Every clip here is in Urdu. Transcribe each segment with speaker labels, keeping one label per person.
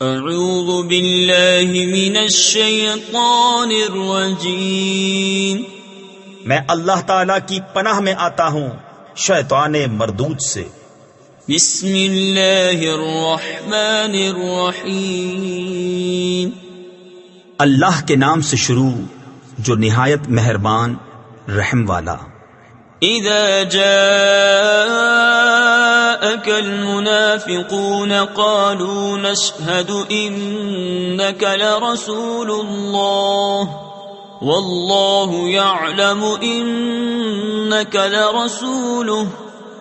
Speaker 1: اعوذ باللہ من الشیطان الرجیم،
Speaker 2: میں اللہ تعالی کی پناہ میں آتا ہوں شیطان مردود سے۔
Speaker 1: بسم اللہ الرحمن الرحیم،
Speaker 2: اللہ کے نام سے شروع جو نہایت مہربان رحم والا۔
Speaker 1: اذا جاءك المنافقون قالوا نشهد انك لرسول الله والله يعلم انك لرسوله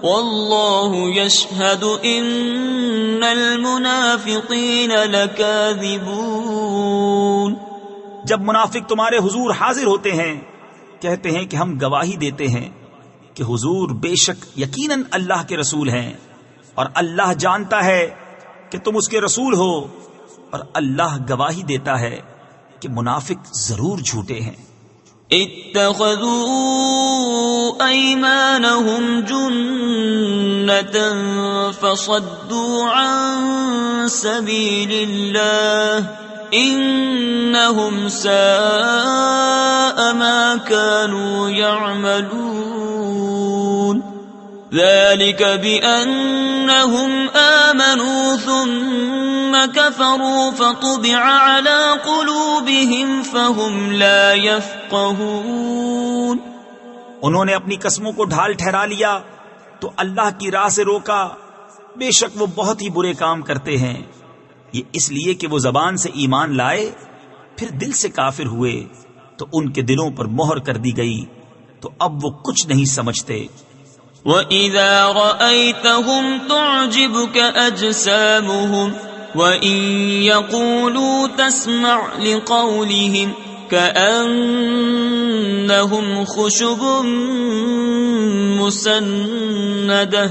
Speaker 1: والله يشهد ان المنافقين لكاذبون۔
Speaker 2: جب منافق تمہارے حضور حاضر ہوتے ہیں کہتے ہیں کہ ہم گواہی دیتے ہیں کہ حضور بے شک یقیناً اللہ کے رسول ہیں، اور اللہ جانتا ہے کہ تم اس کے رسول ہو، اور اللہ گواہی دیتا ہے کہ منافق ضرور جھوٹے ہیں۔
Speaker 1: اتخذوا ایمانہم جنة فصدوا عن سبیل اللہ انہم ساء ما كانوا يعملون۔ ذلك بأنهم آمنوا ثم كفروا فطبع على قلوبهم فهم لا يفقهون۔
Speaker 2: انہوں نے اپنی قسموں کو ڈھال ٹھہرا لیا تو اللہ کی راہ سے روکا، بے شک وہ بہت ہی برے کام کرتے ہیں۔ یہ اس لیے کہ وہ زبان سے ایمان لائے پھر دل سے کافر ہوئے تو ان کے دلوں پر مہر کر دی گئی، تو اب وہ کچھ نہیں سمجھتے۔
Speaker 1: وَإِذَا رَأَيْتَهُمْ تُعْجِبُكَ أَجْسَامُهُمْ وَإِن يَقُولُوا تَسْمَعْ لِقَوْلِهِمْ كَأَنَّهُمْ خُشُبٌ مُّسَنَّدَةٌ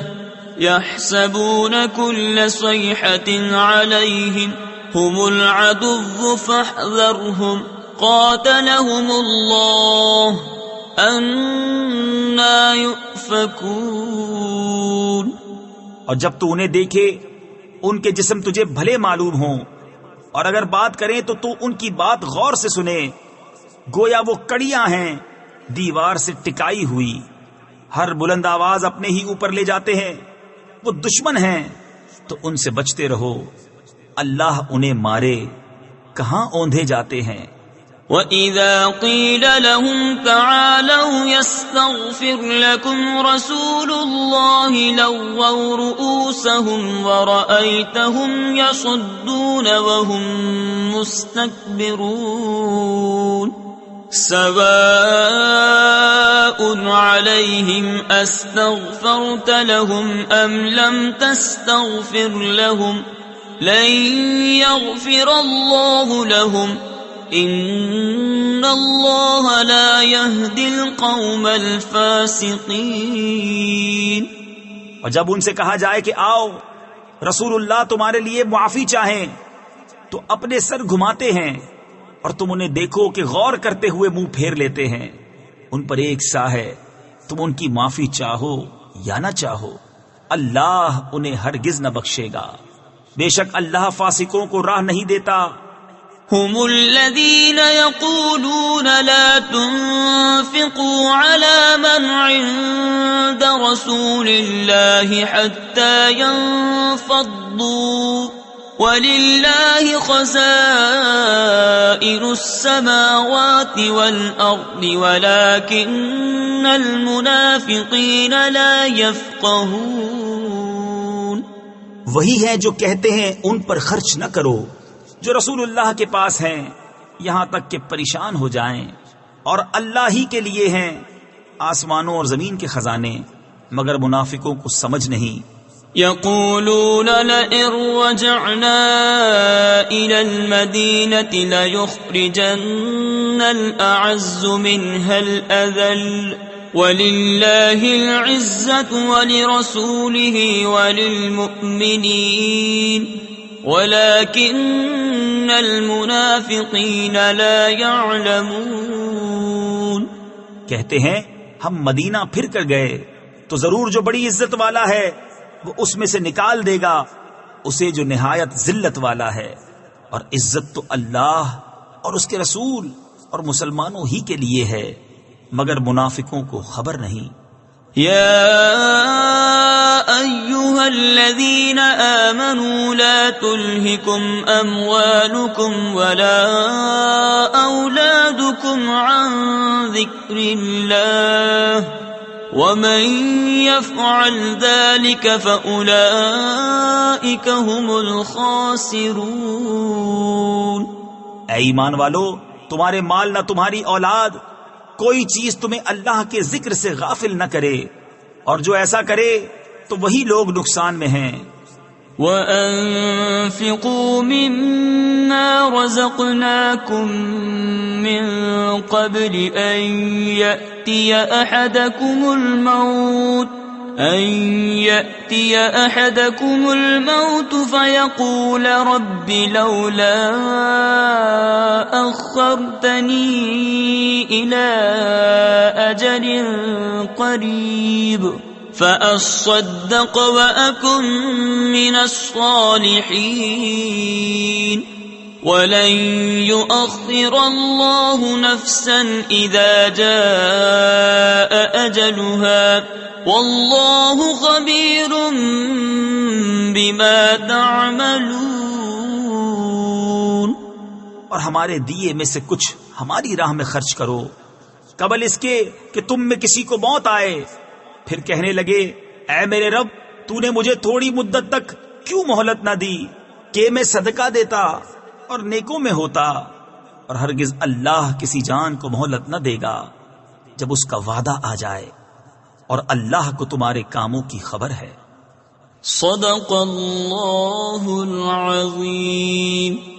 Speaker 1: يَحْسَبُونَ كُلَّ صَيْحَةٍ عَلَيْهِمْ هُمُ الْعَدُوُّ فَاحْذَرْهُمْ قَاتَلَهُمُ اللَّهُ أَنَّى يُؤْفَكُونَ۔
Speaker 2: اور جب تو انہیں دیکھے ان کے جسم تجھے بھلے معلوم ہوں، اور اگر بات کریں تو ان کی بات غور سے سنے، گویا وہ کڑیاں ہیں دیوار سے ٹکائی ہوئی، ہر بلند آواز اپنے ہی اوپر لے جاتے ہیں۔ وہ دشمن ہیں تو ان سے بچتے رہو، اللہ انہیں مارے کہاں اوندھے جاتے ہیں۔
Speaker 1: وَإِذَا قِيلَ لَهُمْ تَعَالَوْا يَسْتَغْفِرْ لَكُمْ رَسُولُ اللَّهِ لَوَّوْا رُؤُوسَهُمْ وَرَأَيْتَهُمْ يَصُدُّونَ وَهُمْ مُسْتَكْبِرُونَ۔ سَوَاءٌ عَلَيْهِمْ أَسْتَغْفَرْتَ لَهُمْ أَمْ لَمْ تَسْتَغْفِرْ لَهُمْ لَن يَغْفِرَ اللَّهُ لَهُمْ ان اللہ لا يهدی القوم الفاسقین۔
Speaker 2: اور جب ان سے کہا جائے کہ آؤ رسول اللہ تمہارے لیے معافی چاہیں تو اپنے سر گھماتے ہیں، اور تم انہیں دیکھو کہ غور کرتے ہوئے منہ پھیر لیتے ہیں۔ ان پر ایک سا ہے، تم ان کی معافی چاہو یا نہ چاہو اللہ انہیں ہرگز نہ بخشے گا، بے شک اللہ فاسقوں کو راہ نہیں دیتا۔
Speaker 1: هم الذين يقولون لا تنفقوا على من عند رسول الله حتى ينفضوا ولله خزائن السماوات والأرض ولكن المنافقين لا يفقهون۔
Speaker 2: وہی ہے جو کہتے ہیں ان پر خرچ نہ کرو جو رسول اللہ کے پاس ہیں، یہاں تک کہ پریشان ہو جائیں، اور اللہ ہی کے لیے ہیں آسمانوں اور زمین کے خزانے، مگر منافقوں کو سمجھ نہیں۔
Speaker 1: يقولون لئن رجعنا إلى المدينة ليخرجن الأعز منها الأذل ولله العزة ولرسوله وللمؤمنين ولكن المنافقين لا يعلمون۔
Speaker 2: کہتے ہیں ہم مدینہ پھر کر گئے تو ضرور جو بڑی عزت والا ہے وہ اس میں سے نکال دے گا اسے جو نہایت ذلت والا ہے، اور عزت تو اللہ اور اس کے رسول اور مسلمانوں ہی کے لیے ہے، مگر منافقوں کو خبر نہیں۔
Speaker 1: يا أيها الذين آمنوا لا تلهكم أموالكم ولا أولادكم عن ذكر الله ومن يفعل ذلك فأولئك هم الخاسرون۔
Speaker 2: اے ایمان والو، تمہارے مال نہ تمہاری اولاد کوئی چیز تمہیں اللہ کے ذکر سے غافل نہ کرے، اور جو ایسا کرے تو وہی لوگ نقصان میں ہیں۔
Speaker 1: وَأَنفِقُوا مِمَّا رَزَقْنَاكُم مِّن قَبْلِ أَن يَأْتِيَ أَحَدَكُمُ الْمَوْتُ فَيَقُولَ رَبِّ لَوْلَا أَخَّرْتَنِي إِلَى أَجَلٍ قَرِيبٍ فَأَصَّدَّقَ وَأَكُن مِّنَ الصَّالِحِينَ وَلَن يُؤَخِّرَ اللَّهُ نَفْسًا إِذَا جَاءَ أَجَلُهَا وَاللَّهُ خَبِيرٌ بِمَا تَعْمَلُونَ۔
Speaker 2: اور ہمارے دیے میں سے کچھ ہماری راہ میں خرچ کرو قبل اس کے کہ تم میں کسی کو موت آئے، پھر کہنے لگے اے میرے رب، تو نے مجھے تھوڑی مدت تک کیوں مہلت نہ دی کہ میں صدقہ دیتا اور نیکوں میں ہوتا، اور ہرگز اللہ کسی جان کو مہلت نہ دے گا جب اس کا وعدہ آ جائے، اور اللہ کو تمہارے کاموں کی خبر ہے۔
Speaker 1: صدق اللہ العظیم۔